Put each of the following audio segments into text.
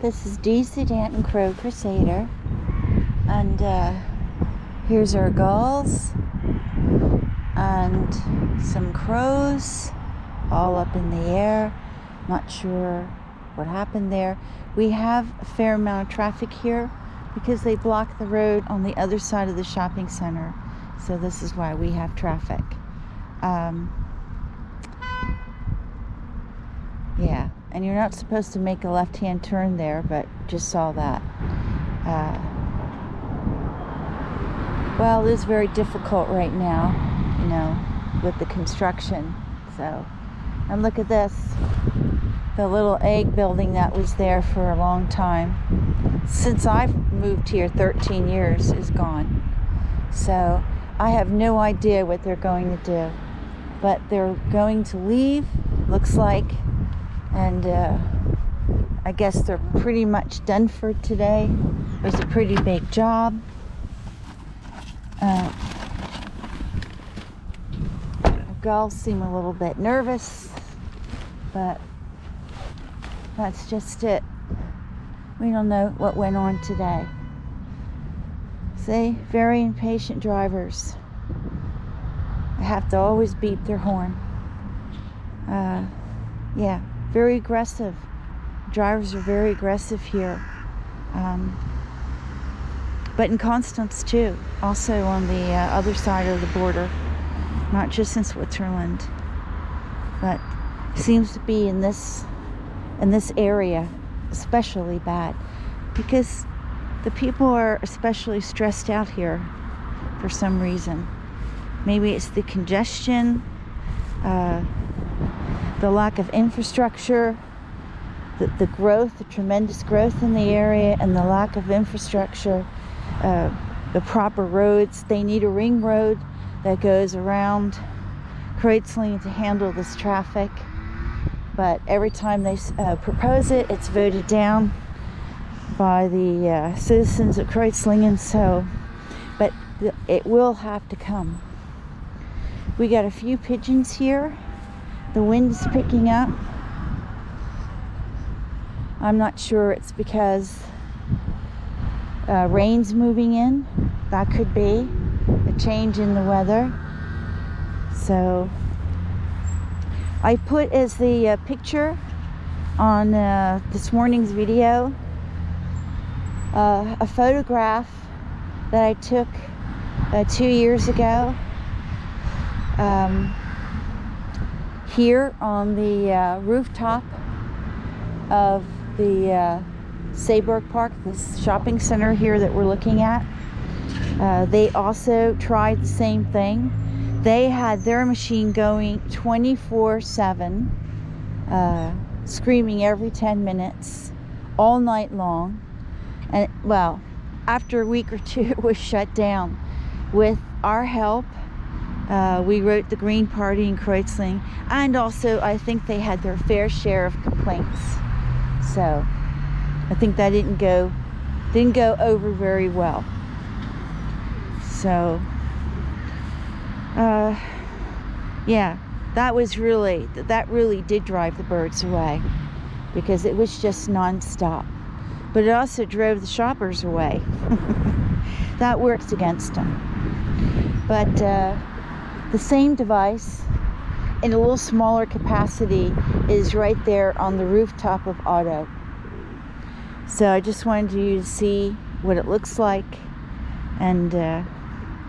This is DC Danton Crow Crusader, and here's our gulls and some crows all up in the air. Not sure what happened there. We have a fair amount of traffic here because they block the road on the other side of the shopping center, so this is why we have traffic. Yeah, and you're not supposed to make a left-hand turn there, but just saw that. Well, it is very difficult right now, you know, with the construction. So, and look at this, the little egg building that was there for a long time. Since I've moved here 13 years is gone. So I have no idea what they're going to do, but they're going to leave, looks like. And I guess they're pretty much done for today. It was a pretty big job. The gulls seem a little bit nervous, but that's just it. We don't know what went on today. See, very impatient drivers. I have to always beep their horn. Yeah. Very aggressive. Drivers are very aggressive here. But in Constance too, also on the other side of the border, not just in Switzerland, but seems to be in this area especially bad because the people are especially stressed out here for some reason. Maybe it's the congestion, the lack of infrastructure, the growth, the tremendous growth in the area, and the lack of infrastructure, the proper roads. They need a ring road that goes around Kreuzlingen to handle this traffic. But every time they propose it, it's voted down by the citizens of Kreuzlingen. So, but it will have to come. We got a few pigeons here. The wind's picking up. I'm not sure it's because rain's moving in. That could be a change in the weather. So I put as the picture on this morning's video a photograph that I took 2 years ago. Here on the rooftop of the Seeburg Park, this shopping center here that we're looking at. They also tried the same thing. They had their machine going 24/7, screaming every 10 minutes, all night long. And well, after a week or two, it was shut down. With our help, we wrote the Green Party in Kreuzlingen, and also I think they had their fair share of complaints. So I think that didn't go over very well. So yeah, that really did drive the birds away because it was just non-stop. But it also drove the shoppers away. That works against them. But the same device in a little smaller capacity is right there on the rooftop of Auto. So I just wanted you to see what it looks like, and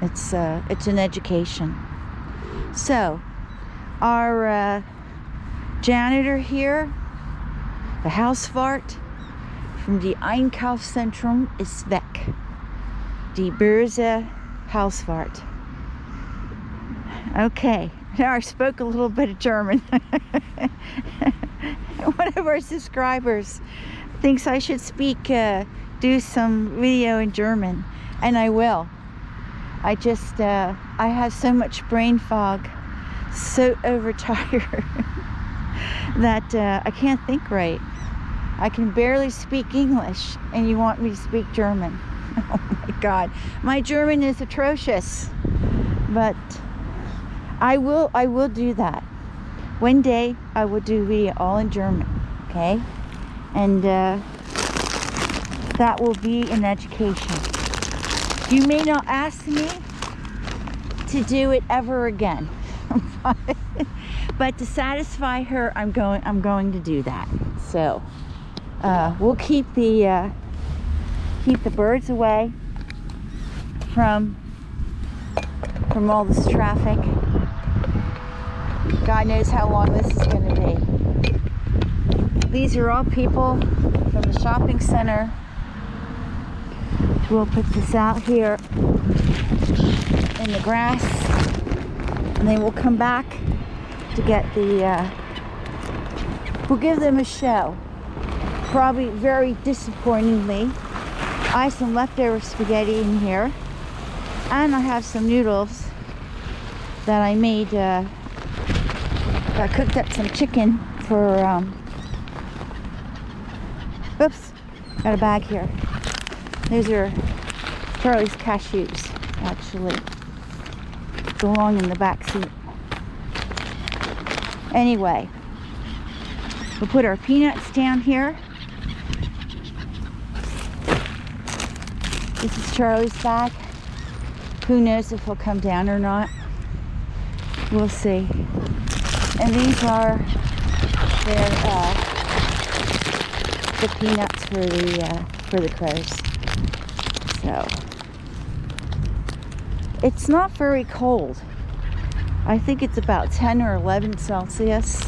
it's an education. So our janitor here, the Hauswart from the Einkaufszentrum ist weg. Die böse Hauswart. Okay, now I spoke a little bit of German. One of our subscribers thinks I should do some video in German, and I will. I just, I have so much brain fog, so overtired, that I can't think right. I can barely speak English, and you want me to speak German. Oh my God, my German is atrocious, but I will do that. One day I will do video all in German, okay? And that will be an education. You may not ask me to do it ever again, but to satisfy her, I'm going to do that. So we'll keep the birds away from all this traffic. God knows how long this is going to be. These are all people from the shopping center. We'll put this out here in the grass, and then we'll come back to get we'll give them a show. Probably very disappointingly. I have some leftover spaghetti in here, and I have some noodles that I made. I cooked up some chicken for, oops, got a bag here. Those are Charlie's cashews, actually. Belong in the back seat. Anyway, we'll put our peanuts down here. This is Charlie's bag. Who knows if he'll come down or not. We'll see. And these are the peanuts for the crows. So it's not very cold. I think it's about 10 or 11 Celsius,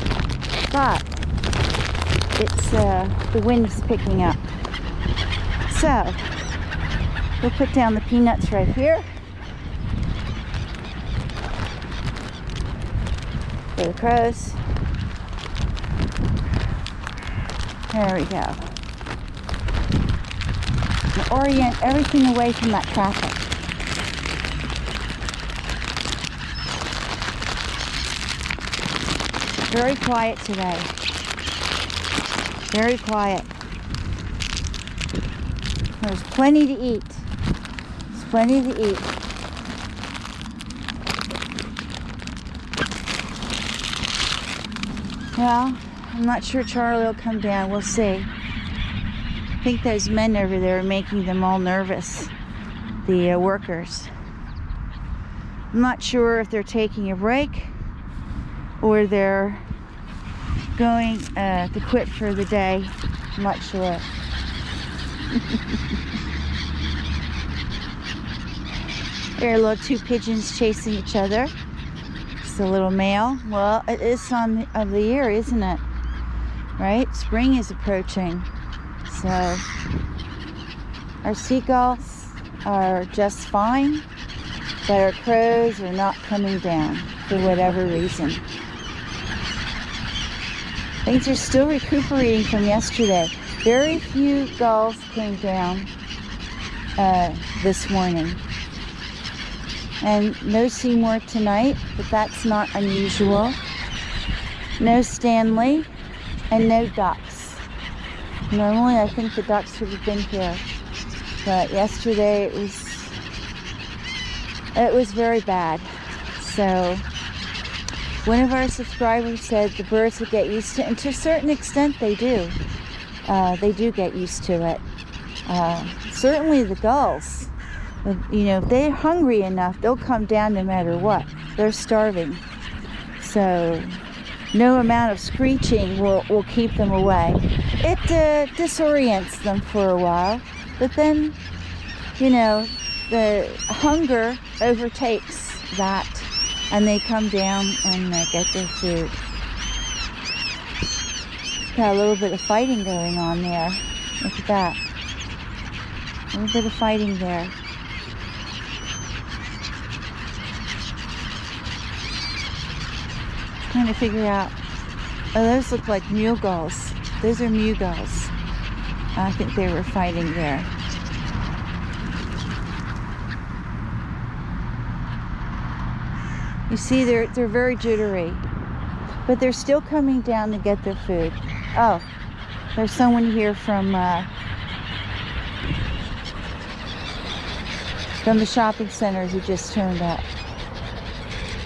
but it's the wind's picking up. So we'll put down the peanuts right here for the crows. There we go. And orient everything away from that traffic. Very quiet today. Very quiet. There's plenty to eat. There's plenty to eat. Well, I'm not sure Charlie will come down. We'll see. I think those men over there are making them all nervous, the workers. I'm not sure if they're taking a break or they're going to quit for the day. I'm not sure. There are little two pigeons chasing each other. It's a little male. Well, it is time of the year, isn't it? Right? Spring is approaching. So our seagulls are just fine, but our crows are not coming down for whatever reason. Things are still recuperating from yesterday. Very few gulls came down this morning. And no Seymour tonight, but that's not unusual. No Stanley, and no ducks. Normally I think the ducks would have been here, but yesterday it was very bad. So one of our subscribers said the birds would get used to it, and to a certain extent they do. They do get used to it. Certainly the gulls, you know, if they're hungry enough, they'll come down no matter what. They're starving. So no amount of screeching will keep them away. It disorients them for a while, but then, you know, the hunger overtakes that, and they come down and get their food. Got a little bit of fighting going on there. Look at that. A little bit of fighting there. Trying to figure out. Oh, those look like mule gulls. Those are mule gulls. I think they were fighting there. You see, they're very jittery, but they're still coming down to get their food. Oh, there's someone here from the shopping center who just turned up.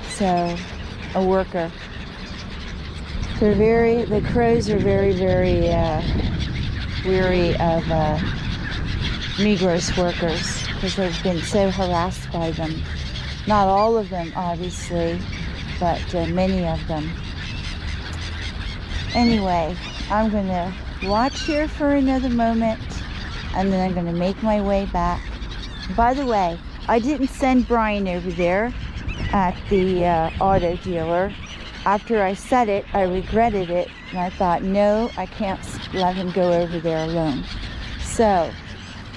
So, a worker. The crows are very, very weary of Migros workers because they've been so harassed by them. Not all of them, obviously, but many of them. Anyway, I'm going to watch here for another moment, and then I'm going to make my way back. By the way, I didn't send Brian over there at the auto dealer. After I said it, I regretted it, and I thought, no, I can't let him go over there alone. So,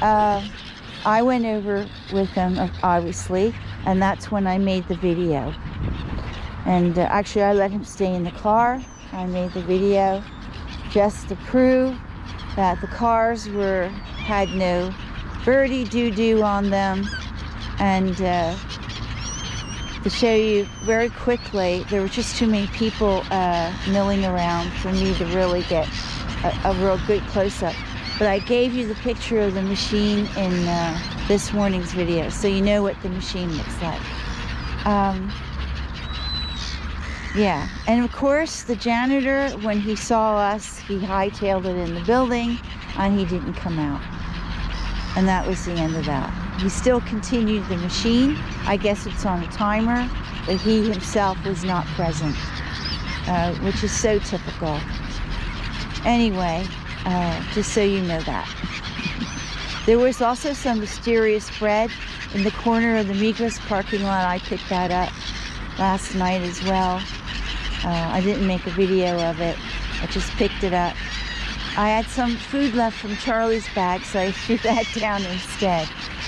I went over with him, obviously, and that's when I made the video. And actually, I let him stay in the car. I made the video just to prove that the cars had no birdie doo-doo on them, and to show you very quickly, there were just too many people milling around for me to really get a real good close-up. But I gave you the picture of the machine in this morning's video, so you know what the machine looks like. Yeah, and of course the janitor, when he saw us, he hightailed it in the building, and he didn't come out. And that was the end of that. He still continued the machine. I guess it's on a timer, but he himself was not present, which is so typical. Anyway, just so you know that. There was also some mysterious bread in the corner of the Migros parking lot. I picked that up last night as well. I didn't make a video of it. I just picked it up. I had some food left from Charlie's bag, so I threw that down instead.